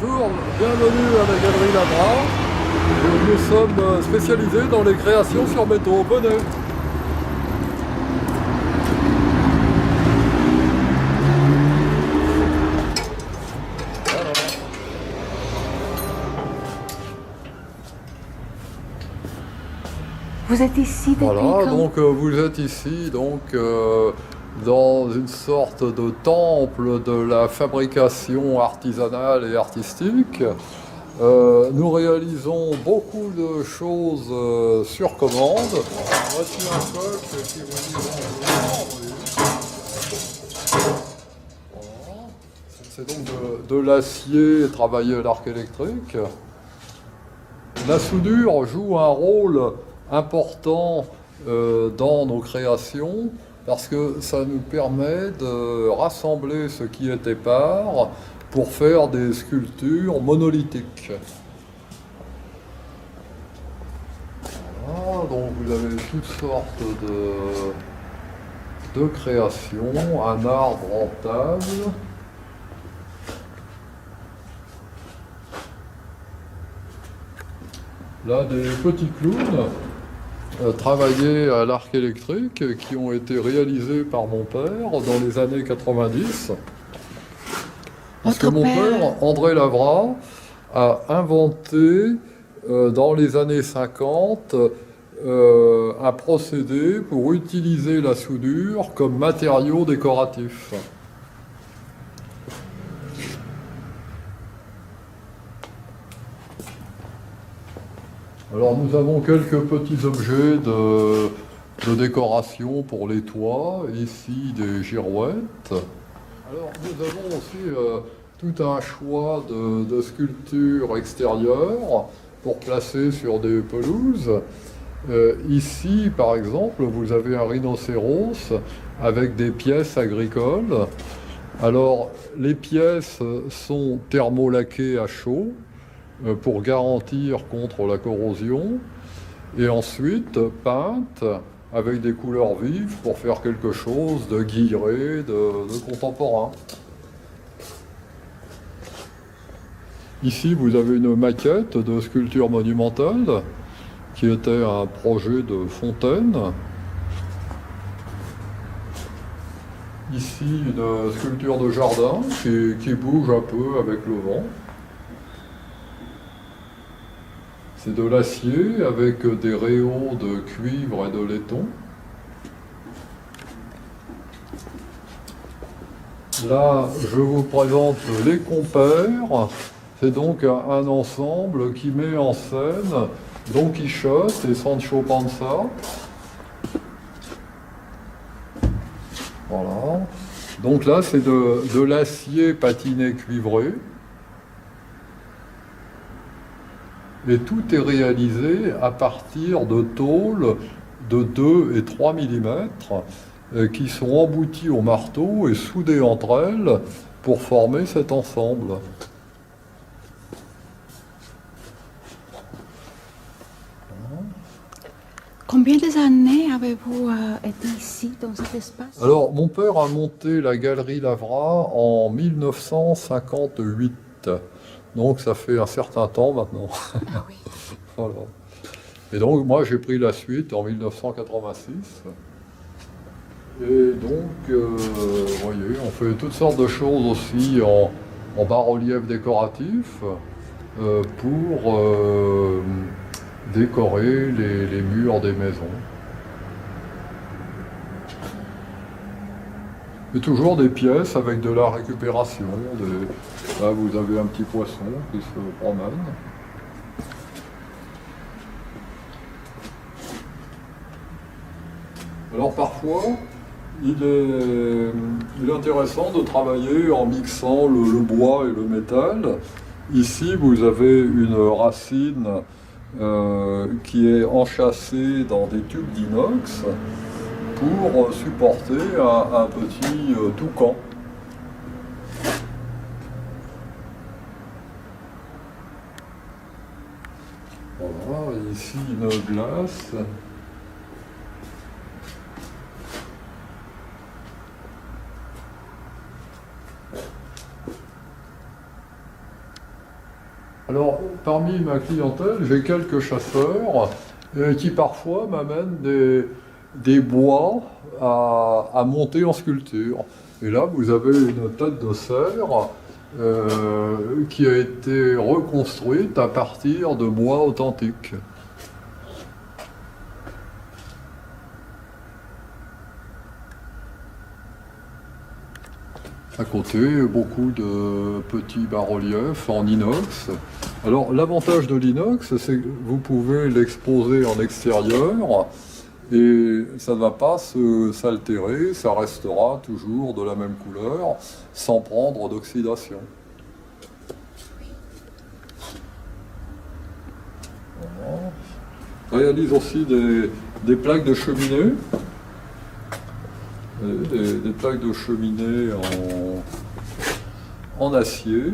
bonjour, bienvenue à la Galerie Lavra. Nous sommes spécialisés dans les créations sur métaux. Venez. Vous êtes ici depuis Voilà, quand? donc vous êtes ici dans une sorte de temple de la fabrication artisanale et artistique. Nous réalisons beaucoup de choses sur commande. Voici un coq qui vous dit bonjour. Voilà. C'est donc de l'acier travaillé à l'arc électrique. La soudure joue un rôle important dans nos créations parce que ça nous permet de rassembler ce qui est épars pour faire des sculptures monolithiques. Voilà, donc vous avez toutes sortes de créations, un arbre en table. Là, des petits clowns travaillés à l'arc électrique qui ont été réalisés par mon père dans les années 90. Parce que mon père, André Lavra, a inventé dans les années 50 un procédé pour utiliser la soudure comme matériau décoratif. Alors nous avons quelques petits objets de décoration pour les toits, ici des girouettes. Alors nous avons aussi tout un choix de sculptures extérieures pour placer sur des pelouses. Ici par exemple vous avez un rhinocéros avec des pièces agricoles. Alors les pièces sont thermolaquées à chaud pour garantir contre la corrosion, et ensuite peintes avec des couleurs vives pour faire quelque chose de guilleret, de contemporain. Ici vous avez une maquette de sculpture monumentale qui était un projet de fontaine. Ici une sculpture de jardin qui bouge un peu avec le vent. C'est de l'acier avec des rayons de cuivre et de laiton. Là, je vous présente les compères. C'est donc un ensemble qui met en scène Don Quichotte et Sancho Panza. Voilà. Donc là, c'est de l'acier patiné cuivré. Et tout est réalisé à partir de tôles de 2 et 3 mm qui sont embouties au marteau et soudées entre elles pour former cet ensemble. Combien d'années avez-vous été ici, dans cet espace? Alors, mon père a monté la Galerie Lavra en 1958. Donc ça fait un certain temps maintenant. Ah oui. Voilà. Et donc moi j'ai pris la suite en 1986. Et donc, vous voyez, on fait toutes sortes de choses aussi en bas-relief décoratif pour décorer les murs des maisons. Et toujours des pièces avec de la récupération. Là, vous avez un petit poisson qui se promène. Alors parfois, il est intéressant de travailler en mixant le bois et le métal. Ici, vous avez une racine qui est enchâssée dans des tubes d'inox pour supporter un petit toucan. Voilà, ici une glace. Alors, parmi ma clientèle, j'ai quelques chasseurs qui parfois m'amènent des bois à monter en sculpture. Et là, vous avez une tête de cerf qui a été reconstruite à partir de bois authentiques. À côté, beaucoup de petits bas-reliefs en inox. Alors, l'avantage de l'inox, c'est que vous pouvez l'exposer en extérieur et ça ne va pas s'altérer, ça restera toujours de la même couleur sans prendre d'oxydation. Voilà. On réalise aussi des plaques de cheminée. Des plaques de cheminée en acier.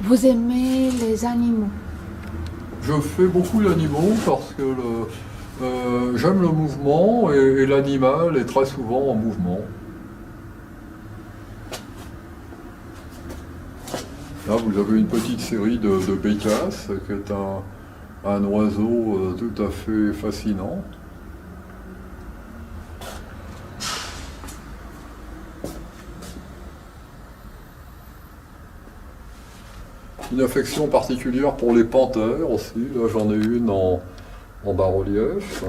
Vous aimez les animaux? Je fais beaucoup d'animaux parce que j'aime le mouvement et l'animal est très souvent en mouvement. Là, vous avez une petite série de bécasses, qui est un oiseau tout à fait fascinant. Une affection particulière pour les panthères aussi. Là, j'en ai une en bas-relief.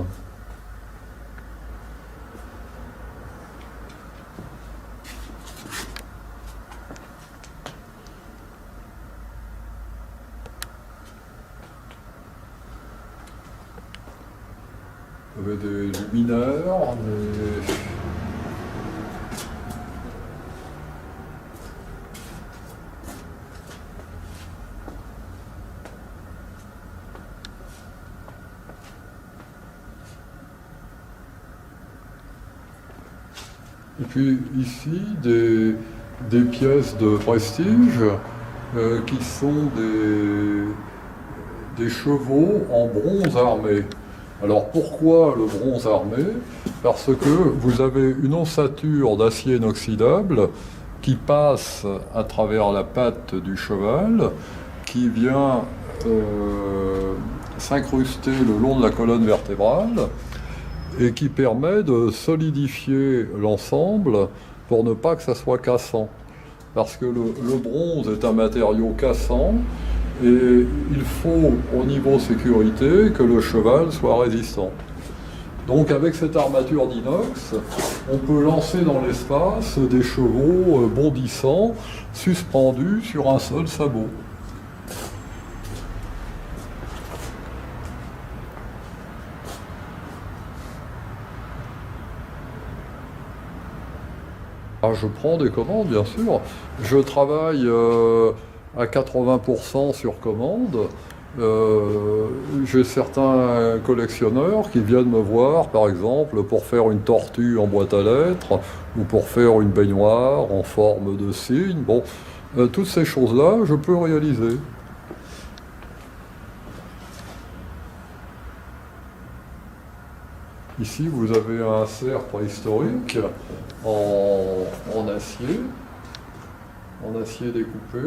Il y avait des luminaires, et puis ici des pièces de prestige qui sont des chevaux en bronze armé. Alors pourquoi le bronze armé? Parce que vous avez une ossature d'acier inoxydable qui passe à travers la patte du cheval, qui vient s'incruster le long de la colonne vertébrale et qui permet de solidifier l'ensemble pour ne pas que ça soit cassant. Parce que le bronze est un matériau cassant et il faut, au niveau sécurité, que le cheval soit résistant. Donc avec cette armature d'inox, on peut lancer dans l'espace des chevaux bondissants, suspendus sur un seul sabot. Ah, je prends des commandes, bien sûr. Je travaille à 80% sur commande. J'ai certains collectionneurs qui viennent me voir, par exemple, pour faire une tortue en boîte à lettres ou pour faire une baignoire en forme de cygne. Bon, toutes ces choses-là, je peux réaliser. Ici, vous avez un cerf préhistorique en acier découpé.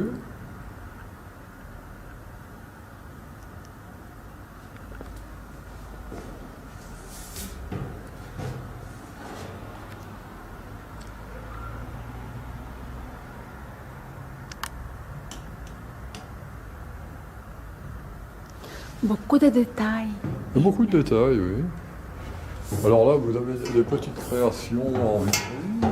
Beaucoup de détails. Beaucoup de détails, oui. Alors là, vous avez des petites créations en vitrine.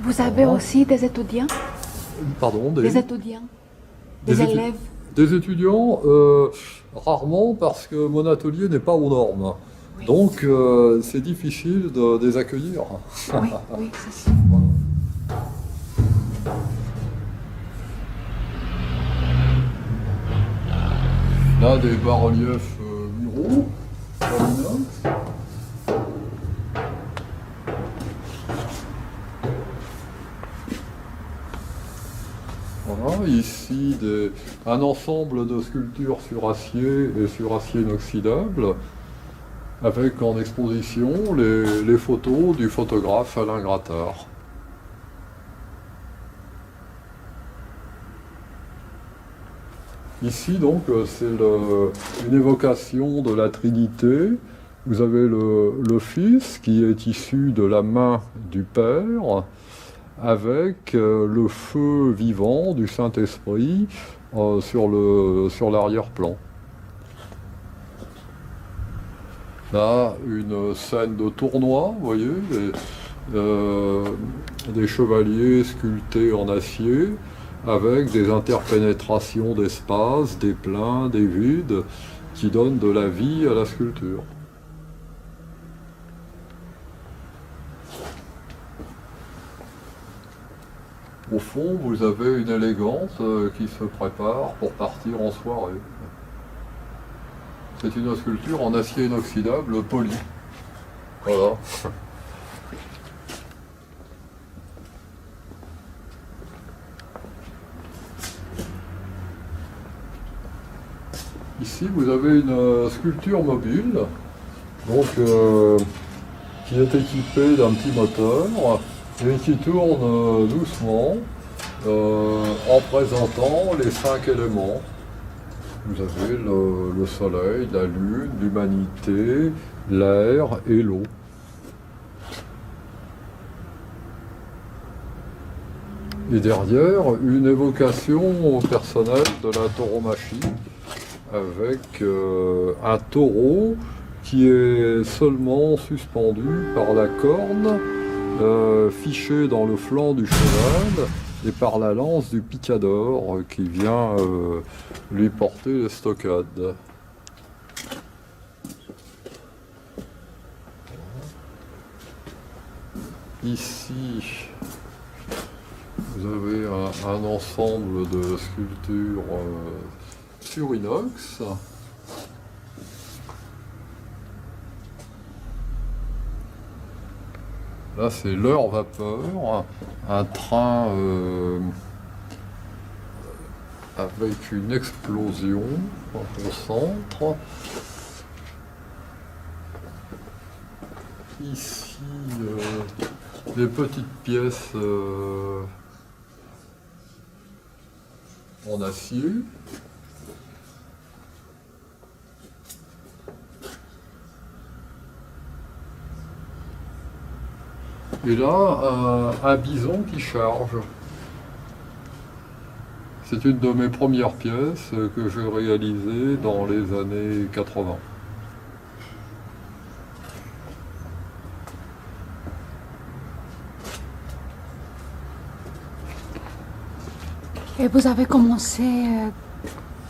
Vous avez aussi des étudiants? Pardon, Des étudiants? Des Des étu- élèves? Des étudiants, rarement parce que mon atelier n'est pas aux normes. Donc c'est difficile de les accueillir. Oui, oui, c'est ça. Là, des bas-reliefs muraux, en inox. Ici, un ensemble de sculptures sur acier et sur acier inoxydable, avec en exposition les photos du photographe Alain Grattard. Ici, donc, c'est une évocation de la Trinité. Vous avez le Fils qui est issu de la main du Père, avec le feu vivant du Saint-Esprit sur l'arrière-plan. Là, une scène de tournoi, vous voyez, des chevaliers sculptés en acier, avec des interpénétrations d'espace, des pleins, des vides, qui donnent de la vie à la sculpture. Au fond, vous avez une élégance qui se prépare pour partir en soirée. C'est une sculpture en acier inoxydable poli. Voilà. Ici, vous avez une sculpture mobile, donc, qui est équipée d'un petit moteur et qui tourne doucement en présentant les 5 éléments. Vous avez le soleil, la lune, l'humanité, l'air et l'eau. Et derrière, une évocation personnelle de la tauromachie, avec un taureau qui est seulement suspendu par la corne fichée dans le flanc du cheval et par la lance du picador qui vient lui porter les stockades. Ici, vous avez un ensemble de sculptures sur inox. Là, c'est l'heure vapeur, un train avec une explosion au centre. Ici, des petites pièces en acier. Et là, un bison qui charge. C'est une de mes premières pièces que j'ai réalisées dans les années 80. Et vous avez commencé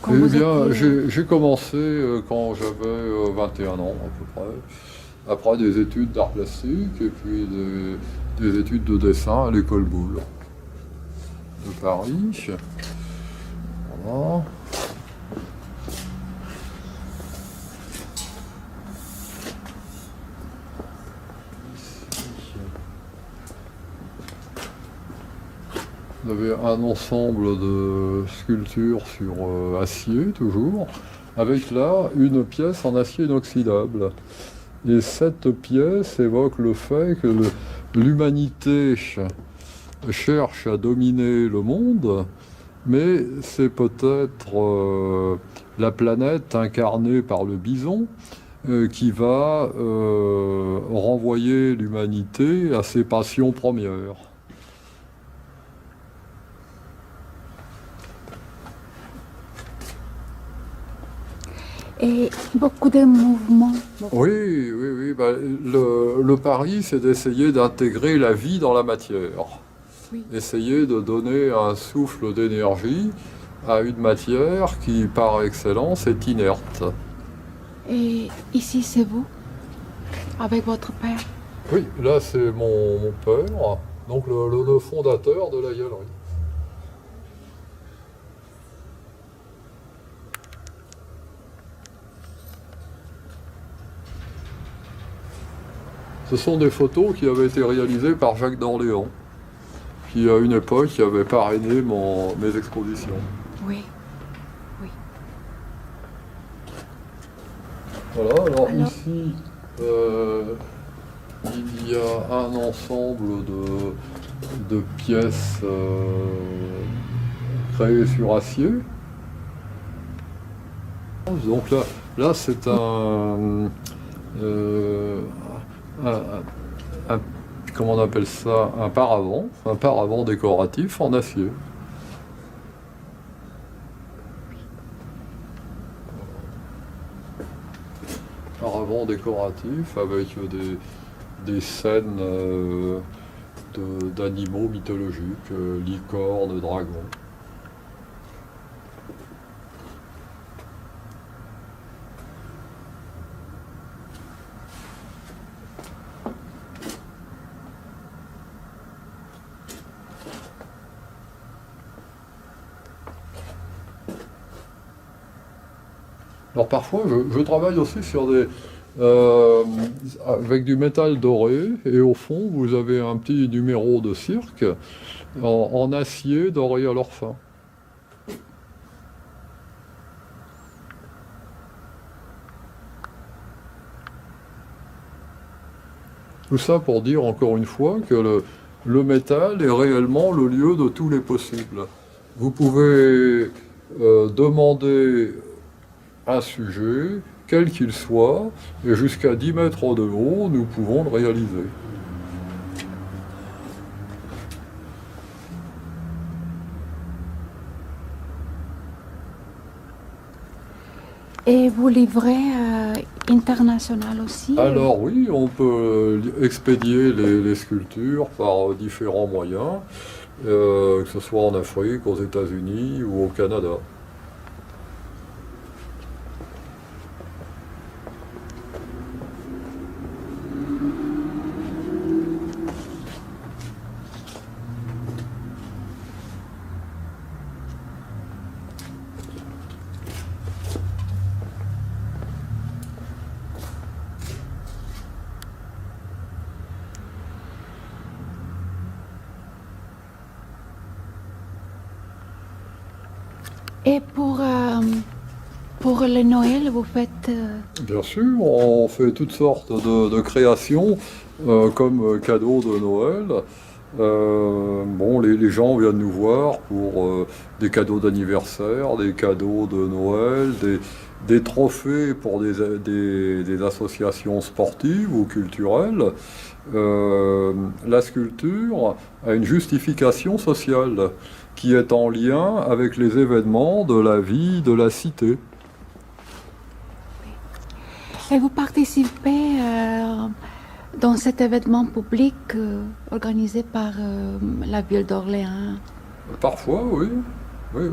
quand Eh vous bien, étiez... j'ai commencé quand j'avais 21 ans à peu près. Après des études d'art plastique et puis des études de dessin à l'école Boulle de Paris. Voilà. Vous avez un ensemble de sculptures sur acier toujours, avec là une pièce en acier inoxydable. Et cette pièce évoque le fait que l'humanité cherche à dominer le monde, mais c'est peut-être la planète incarnée par le bison qui va renvoyer l'humanité à ses passions premières. Et beaucoup de mouvements. Oui, oui, oui. Bah, le pari, c'est d'essayer d'intégrer la vie dans la matière. Oui. Essayer de donner un souffle d'énergie à une matière qui, par excellence, est inerte. Et ici, c'est vous, avec votre père. Oui, là, c'est mon père, donc le fondateur de la galerie. Ce sont des photos qui avaient été réalisées par Jacques d'Orléans. qui à une époque avait parrainé mes expositions. Oui, oui. Voilà, alors ici, il y a un ensemble de pièces créées sur acier. Donc là c'est comment on appelle ça, un paravent décoratif en acier. Paravent décoratif avec des scènes d'animaux mythologiques, licornes, dragons. Alors parfois, je travaille aussi sur avec du métal doré, et au fond, vous avez un petit numéro de cirque en acier doré à leur fin. Tout ça pour dire encore une fois que le métal est réellement le lieu de tous les possibles. Vous pouvez demander un sujet, quel qu'il soit, et jusqu'à 10 mètres de haut, nous pouvons le réaliser. Et vous livrez international aussi? Alors oui, on peut expédier les sculptures par différents moyens, que ce soit en Afrique, aux États-Unis ou au Canada. Et pour le Noël, vous faites... Bien sûr, on fait toutes sortes de créations comme cadeaux de Noël. Bon, les gens viennent nous voir pour des cadeaux d'anniversaire, des cadeaux de Noël, des trophées pour des associations sportives ou culturelles. La sculpture a une justification sociale qui est en lien avec les événements de la vie de la cité. Et vous participez dans cet événement public organisé par la ville d'Orléans? Parfois, oui. Oui.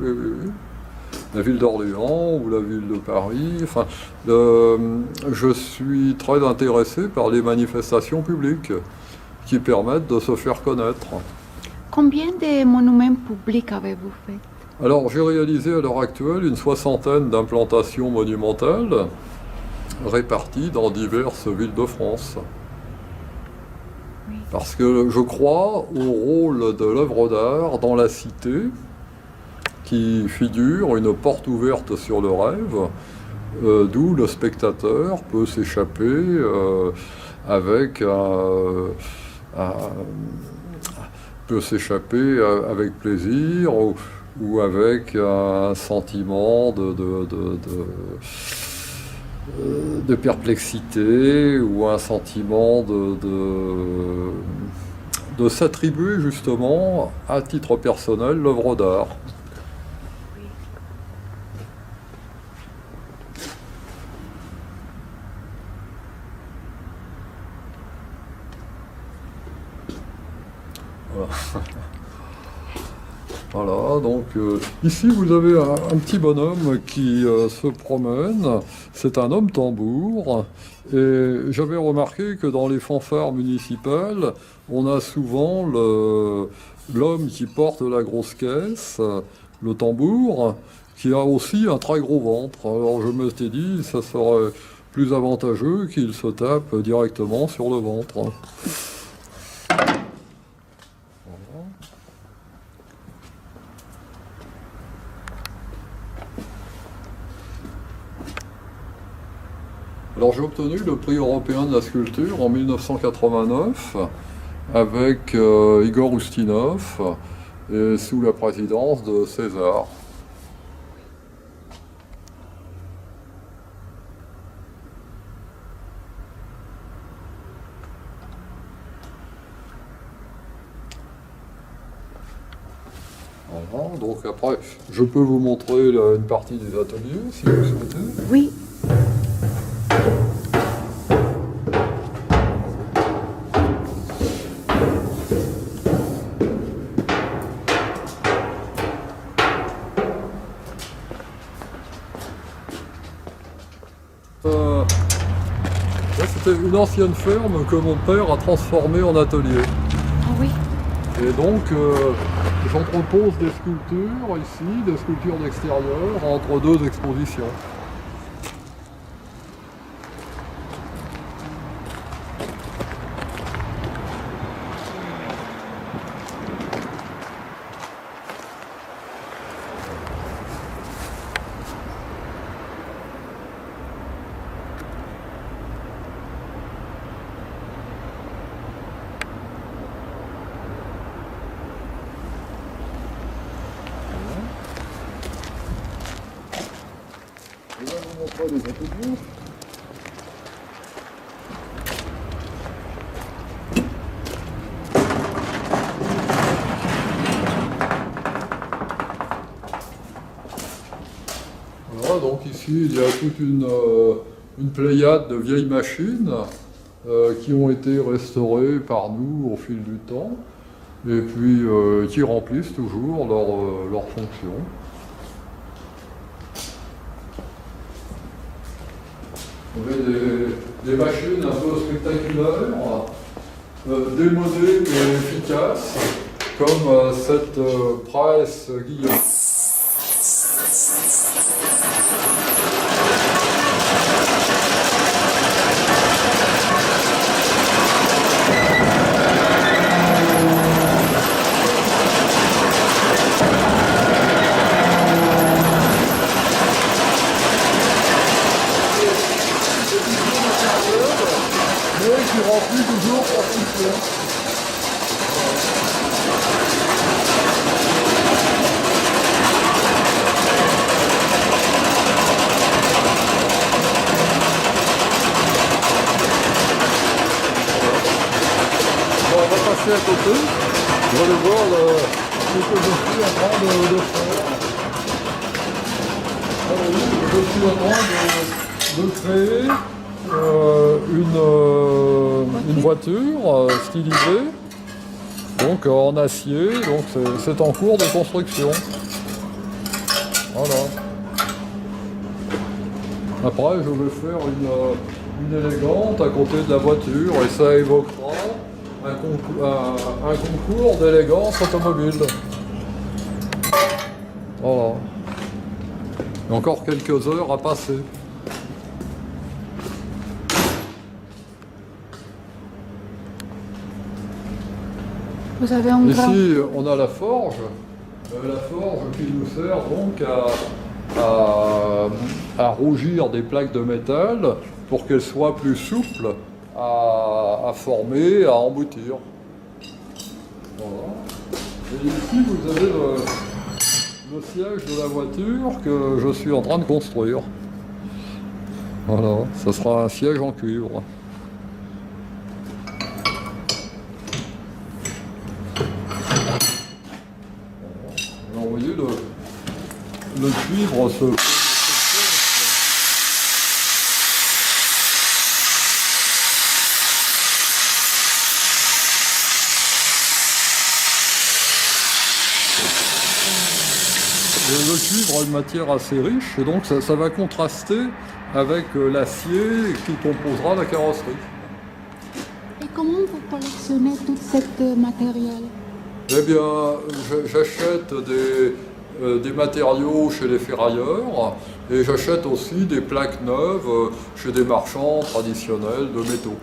La ville d'Orléans ou la ville de Paris. Enfin, je suis très intéressé par les manifestations publiques qui permettent de se faire connaître. Combien de monuments publics avez-vous fait? Alors, j'ai réalisé à l'heure actuelle une 60aine d'implantations monumentales réparties dans diverses villes de France. Oui. Parce que je crois au rôle de l'œuvre d'art dans la cité, qui figure une porte ouverte sur le rêve, d'où le spectateur peut s'échapper avec plaisir ou avec un sentiment de perplexité ou un sentiment de s'attribuer justement à titre personnel l'œuvre d'art. Voilà, donc ici vous avez un petit bonhomme qui se promène, c'est un homme tambour, et j'avais remarqué que dans les fanfares municipales, on a souvent l'homme qui porte la grosse caisse, le tambour, qui a aussi un très gros ventre. Alors je me suis dit, ça serait plus avantageux qu'il se tape directement sur le ventre. Voilà. Alors j'ai obtenu le prix européen de la sculpture en 1989 avec Igor Ustinov et sous la présidence de César. Voilà, donc après, je peux vous montrer une partie des ateliers si vous souhaitez. Oui. Là, c'était une ancienne ferme que mon père a transformée en atelier. Ah oui. Et donc, j'entrepose des sculptures ici, des sculptures d'extérieur, entre deux expositions. Je vais vous montrer les ateliers. Voilà, donc ici il y a toute une pléiade de vieilles machines qui ont été restaurées par nous au fil du temps et puis qui remplissent toujours leur fonction. Vous avez des machines un peu spectaculaires, démodées mais efficaces, comme cette presse Guillaume. Mais qui remplit toujours sa fonction. Bon, on va passer à côté. Vous allez voir ce que je suis en train de faire. Alors, oui, je suis en train de créer une voiture stylisée, donc en acier, donc c'est en cours de construction. Voilà. Après, je vais faire une élégante à côté de la voiture et ça évoquera un concours d'élégance automobile. Voilà. Il y a encore quelques heures à passer. Vous avez un grand... Ici, on a la forge qui nous sert donc à rougir des plaques de métal pour qu'elles soient plus souples à former, à emboutir. Voilà. Et ici, vous avez le siège de la voiture que je suis en train de construire. Voilà, ce sera un siège en cuivre. Alors, vous voyez, le cuivre se... Le cuivre a une matière assez riche et donc ça va contraster avec l'acier qui composera la carrosserie. Et comment vous collectionnez tout ce matériel? Eh bien, j'achète des matériaux chez les ferrailleurs et j'achète aussi des plaques neuves chez des marchands traditionnels de métaux.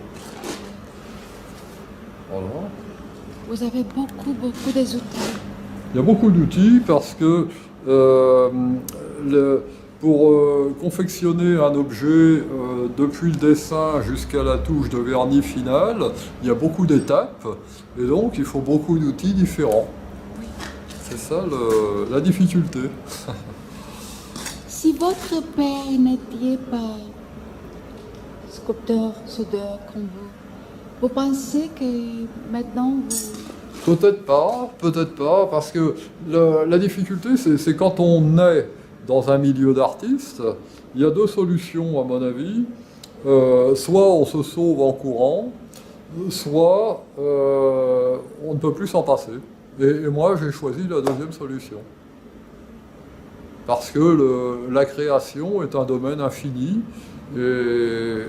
Voilà. Vous avez beaucoup des outils. Il y a beaucoup d'outils parce que Pour confectionner un objet depuis le dessin jusqu'à la touche de vernis finale, il y a beaucoup d'étapes et donc il faut beaucoup d'outils différents. C'est ça la difficulté. Si votre père n'était pas sculpteur, soudeur comme vous pensez que maintenant vous... Peut-être pas, parce que la difficulté, c'est quand on est dans un milieu d'artistes, il y a deux solutions à mon avis. Soit on se sauve en courant, soit on ne peut plus s'en passer. Et moi, j'ai choisi la deuxième solution. Parce que la création est un domaine infini et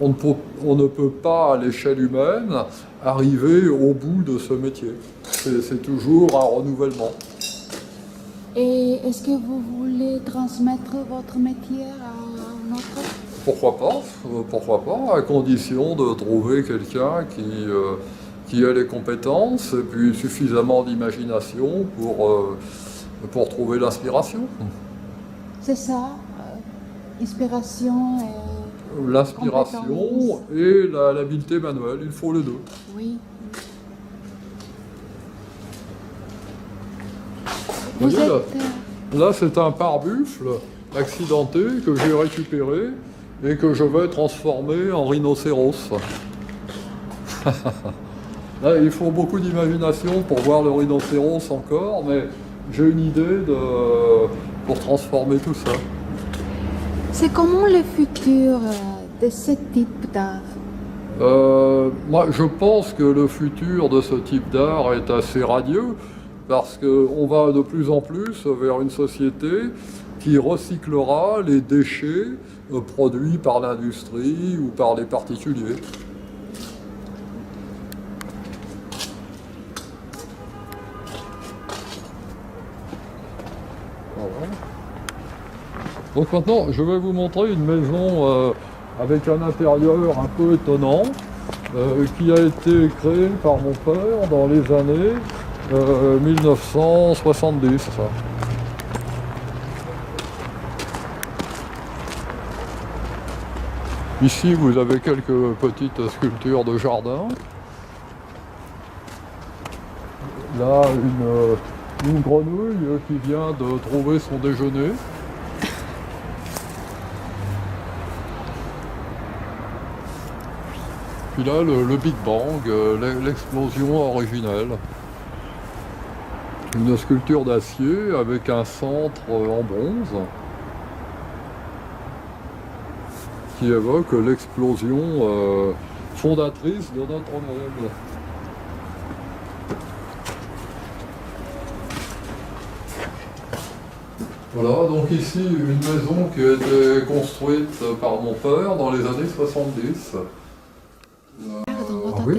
on ne peut pas, à l'échelle humaine, arriver au bout de ce métier. C'est toujours un renouvellement. Et est-ce que vous voulez transmettre votre métier à un autre? Pourquoi pas, à condition de trouver quelqu'un qui ait les compétences et puis suffisamment d'imagination pour trouver l'inspiration. C'est ça, inspiration et L'inspiration compétence. et l'habileté manuelle, il faut les deux. Oui. Vous Vous voyez, êtes... là, c'est un pare-buffle accidenté que j'ai récupéré et que je vais transformer en rhinocéros. Là, il faut beaucoup d'imagination pour voir le rhinocéros encore, mais j'ai une idée pour transformer tout ça. C'est comment le futur de ce type d'art? Moi, je pense que le futur de ce type d'art est assez radieux parce qu'on va de plus en plus vers une société qui recyclera les déchets produits par l'industrie ou par les particuliers. Voilà. Donc maintenant, je vais vous montrer une maison avec un intérieur un peu étonnant qui a été créé par mon père dans les années 1970. Ici, vous avez quelques petites sculptures de jardin. Là, une grenouille qui vient de trouver son déjeuner. Puis là, le Big Bang, l'explosion originelle. Une sculpture d'acier avec un centre en bronze qui évoque l'explosion fondatrice de notre monde. Voilà, donc ici une maison qui a été construite par mon père dans les années 70. Oui,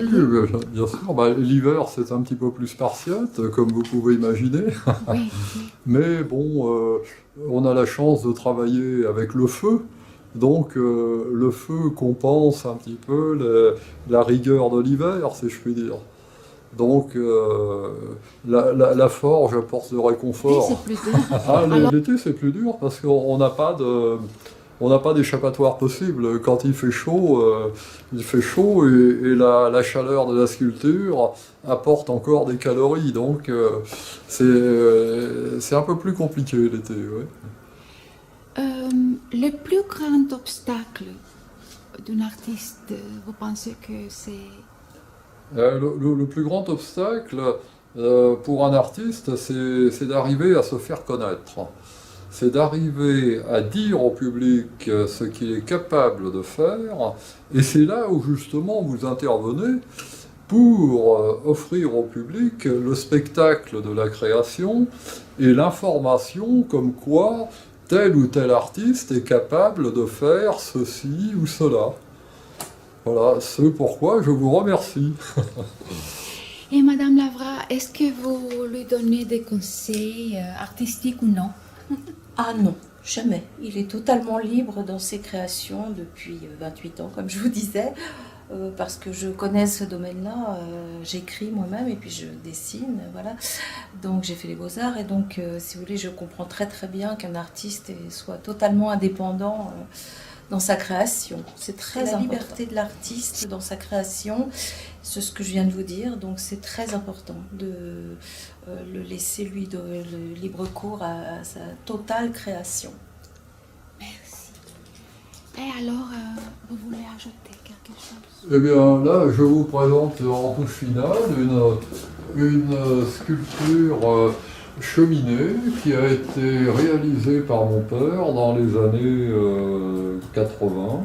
bien sûr. L'hiver, c'est un petit peu plus spartiate, comme vous pouvez imaginer. Oui. Mais bon, on a la chance de travailler avec le feu. Donc, le feu compense un petit peu la rigueur de l'hiver, si je puis dire. Donc, la forge apporte le réconfort. C'est plus dur. L'été, c'est plus dur parce qu'on n'a pas d'échappatoire possible. Quand il fait chaud et la chaleur de la sculpture apporte encore des calories. Donc, c'est un peu plus compliqué l'été. Ouais. Le plus grand obstacle d'un artiste, vous pensez que c'est... Le plus grand obstacle pour un artiste, c'est d'arriver à se faire connaître. C'est d'arriver à dire au public ce qu'il est capable de faire, et c'est là où justement vous intervenez pour offrir au public le spectacle de la création et l'information comme quoi tel ou tel artiste est capable de faire ceci ou cela. Voilà, ce pourquoi je vous remercie. Et Madame Lavra, est-ce que vous lui donnez des conseils artistiques ou non? Ah non, jamais. Il est totalement libre dans ses créations depuis 28 ans, comme je vous disais. parce que je connais ce domaine-là. J'écris moi-même et puis je dessine, voilà. Donc j'ai fait les beaux-arts et donc, si vous voulez, je comprends très très bien qu'un artiste soit totalement indépendant dans sa création. C'est très la liberté de l'artiste dans sa création, c'est ce que je viens de vous dire, donc c'est très important de le laisser lui le libre cours à sa totale création. Merci. Et alors, vous voulez ajouter quelque chose? Eh bien là, je vous présente en touche finale une sculpture cheminée qui a été réalisée par mon père dans les années 80.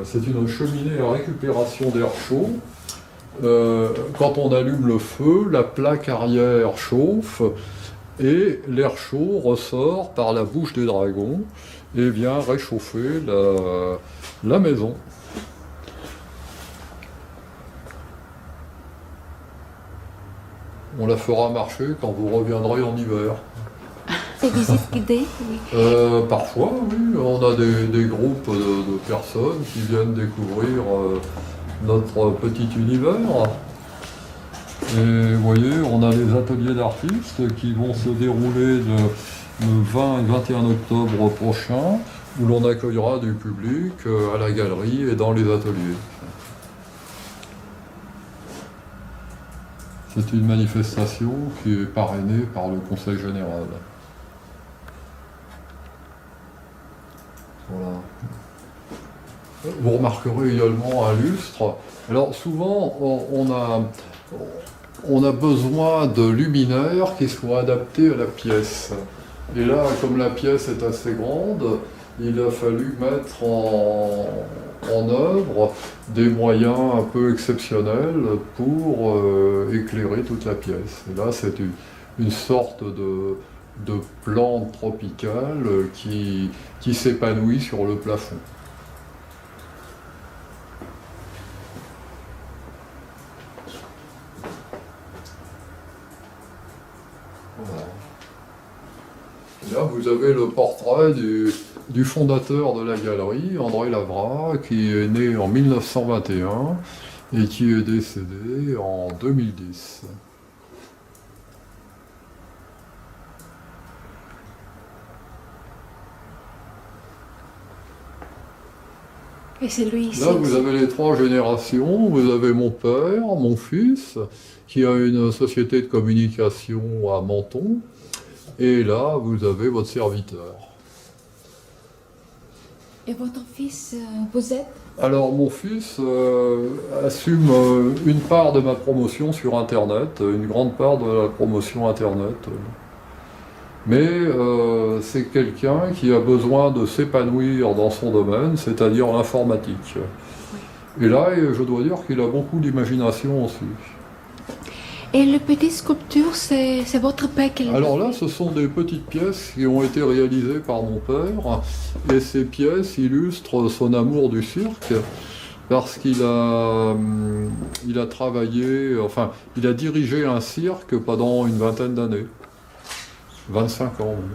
C'est une cheminée à récupération d'air chaud. Quand on allume le feu, la plaque arrière chauffe et l'air chaud ressort par la bouche des dragons et vient réchauffer la maison. On la fera marcher quand vous reviendrez en hiver. C'est visite guidée, oui. Parfois, oui. On a des groupes de personnes qui viennent découvrir notre petit univers. Et vous voyez, on a les ateliers d'artistes qui vont se dérouler le 20 et 21 octobre prochain, où l'on accueillera du public à la galerie et dans les ateliers. C'est une manifestation qui est parrainée par le Conseil général. Voilà. Vous remarquerez également un lustre. Alors souvent, on a besoin de luminaires qui soient adaptés à la pièce. Et là, comme la pièce est assez grande, il a fallu mettre en œuvre des moyens un peu exceptionnels pour éclairer toute la pièce. Et là, c'est une sorte de plante tropicale qui s'épanouit sur le plafond. Voilà. Et là, vous avez le portrait du fondateur de la galerie, André Lavra, qui est né en 1921 et qui est décédé en 2010. Et c'est lui ici. Là, vous avez les trois générations. Vous avez mon père, mon fils, qui a une société de communication à Menton. Et là, vous avez votre serviteur. Et votre fils, vous êtes? Alors, mon fils assume une part de ma promotion sur Internet, une grande part de la promotion Internet. Mais c'est quelqu'un qui a besoin de s'épanouir dans son domaine, c'est-à-dire l'informatique. Et là, je dois dire qu'il a beaucoup d'imagination aussi. Et les petites sculptures, c'est votre père qui les a Alors là, fait? ce sont des petites pièces qui ont été réalisées par mon père, et ces pièces illustrent son amour du cirque, parce qu'il a travaillé, enfin, il a dirigé un cirque pendant une vingtaine d'années. 25 ans. Oui.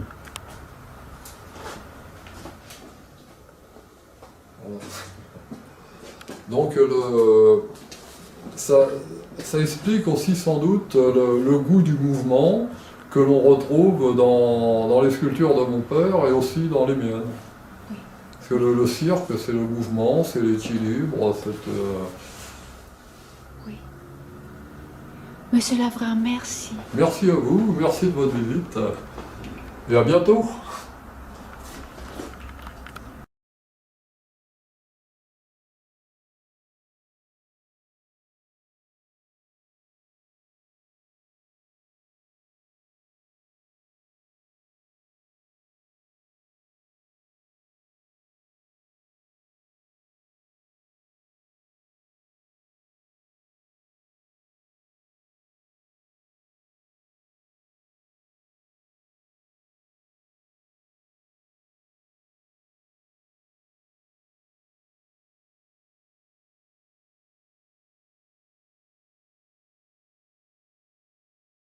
Voilà. Donc ça explique aussi sans doute le goût du mouvement que l'on retrouve dans les sculptures de mon père et aussi dans les miennes. Oui. Parce que le cirque, c'est le mouvement, c'est l'équilibre, Oui. Monsieur Lavra, merci. Merci à vous, merci de votre visite et à bientôt.